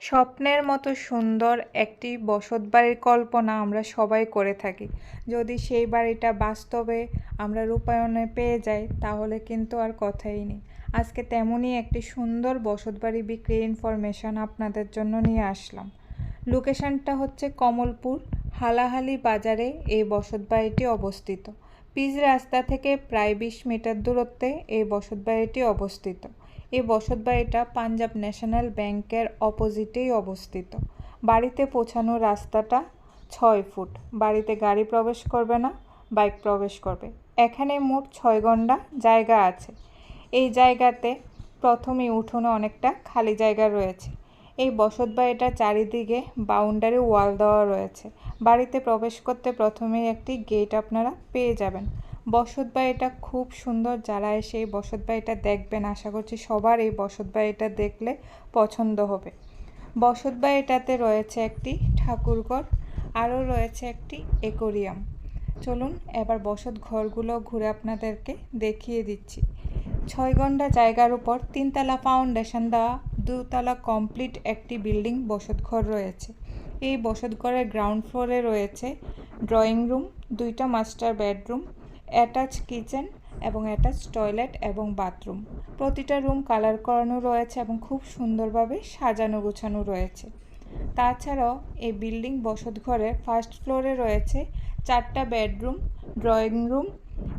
স্বপ্নের মতো সুন্দর একটি বসতবাড়ির কল্পনা আমরা সবাই করে থাকি। যদি সেই বাড়িটা বাস্তবে আমরা রূপায়ণে পেয়ে যাই তাহলে কিন্তু আর কথাই নেই। আজকে তেমনই একটি সুন্দর বসতবাড়ি বিক্রির ইনফরমেশন আপনাদের জন্য নিয়ে আসলাম। লোকেশনটা হচ্ছে কমলপুর হালাহালি বাজারে এই বসতবাড়িটি অবস্থিত। পিচ রাস্তা থেকে প্রায় 20 মিটার দূরত্বে এই বসতবাড়িটি অবস্থিত। এই বসতবাড়িটা পাঞ্জাব ন্যাশনাল ব্যাংকের অপোজিটেই অবস্থিত। বাড়িতে পৌঁছানোর রাস্তাটা 6 ফুট। বাড়িতে গাড়ি প্রবেশ করবে না, বাইক প্রবেশ করবে। এখানে মোট 6 গন্ডা জায়গা আছে। এই জায়গাতে প্রথমেই উঠোনে অনেকটা খালি জায়গা রয়েছে। এই বসতবাড়িটার চারিদিকে বাউন্ডারি ওয়াল দেওয়া রয়েছে। বাড়িতে প্রবেশ করতে প্রথমেই একটি গেট আপনারা পেয়ে যাবেন। বসতবাড়িটা খুব সুন্দর। যারা এসে এই বসতবাড়িটা দেখবেন, আশা করছি সবার এই বসতবাড়িটা দেখলে পছন্দ হবে। বসতবাড়িটাতে রয়েছে একটি ঠাকুরঘর, আরও রয়েছে একটি অ্যাকোয়ারিয়াম। চলুন এবার বসত ঘরগুলো ঘুরে আপনাদেরকে দেখিয়ে দিচ্ছি। 6 গন্ডা জায়গার উপর 3 তলা ফাউন্ডেশন দেওয়া 2 তলা কমপ্লিট একটি বিল্ডিং বসতঘর রয়েছে। এই বসতঘরের গ্রাউন্ড ফ্লোরে রয়েছে ড্রয়িং রুম, 2টা মাস্টার বেডরুম, অ্যাটাচ কিচেন এবং অ্যাটাচ টয়লেট এবং বাথরুম। প্রতিটা রুম কালার করানো রয়েছে এবং খুব সুন্দরভাবে সাজানো গোছানো রয়েছে। তাছাড়াও এই বিল্ডিং বসতঘরের ফার্স্ট ফ্লোরে রয়েছে 4টা bedroom, drawing room,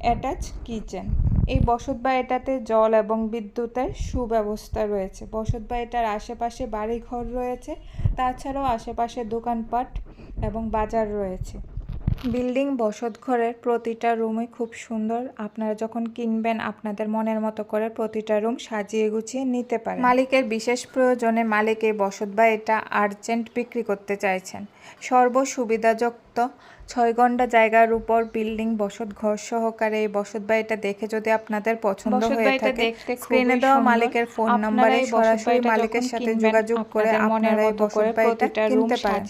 attach kitchen. এই বসতবাড়িটাতে জল এবং বিদ্যুতের সুব্যবস্থা রয়েছে। বসতবাড়িটার আশেপাশে বাড়িঘর রয়েছে, তাছাড়াও আশেপাশে দোকানপাট এবং বাজার রয়েছে। বিল্ডিং বসতঘরের প্রতিটা রুমই খুব সুন্দর। আপনারা যখন কিনবেন আপনাদের মনের মতো করে প্রতিটা রুম সাজিয়ে গুছিয়ে নিতে পারেন। মালিকের বিশেষ প্রয়োজনে মালিক এই বসতবাড়িটা আর্জেন্ট বিক্রি করতে চাইছেন। সর্বসুবিধাযুক্ত 6 গন্ডা জায়গার উপর বিল্ডিং বসতঘর সহকারে এই বসতবাড়িটা দেখে যদি আপনাদের পছন্দ হয়ে থাকে, স্ক্রিনে দেওয়া মালিকের ফোন নম্বরে সরাসরি মালিকের সাথে যোগাযোগ করে আপনারা এই বসতবাড়িটা কিনতে পারেন।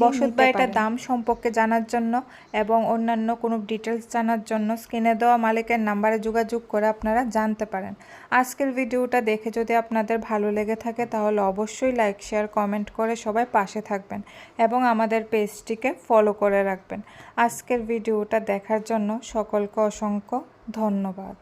বসতবাড়িটার দাম সম্পর্কে জানার জন্য এবং অন্যান্য কোনো ডিটেলস জানার জন্য স্ক্রিনে দেওয়া মালিকের নাম্বারে যোগাযোগ করে আপনারা জানতে পারেন। আজকের ভিডিওটা দেখে যদি আপনাদের ভালো লেগে থাকে তাহলে অবশ্যই লাইক, শেয়ার, কমেন্ট করে সবাই পাশে থাকবেন এবং আমাদের পেজটিকে ফলো করে রাখবেন। আজকের ভিডিওটা দেখার জন্য সকলকে অসংখ্য ধন্যবাদ।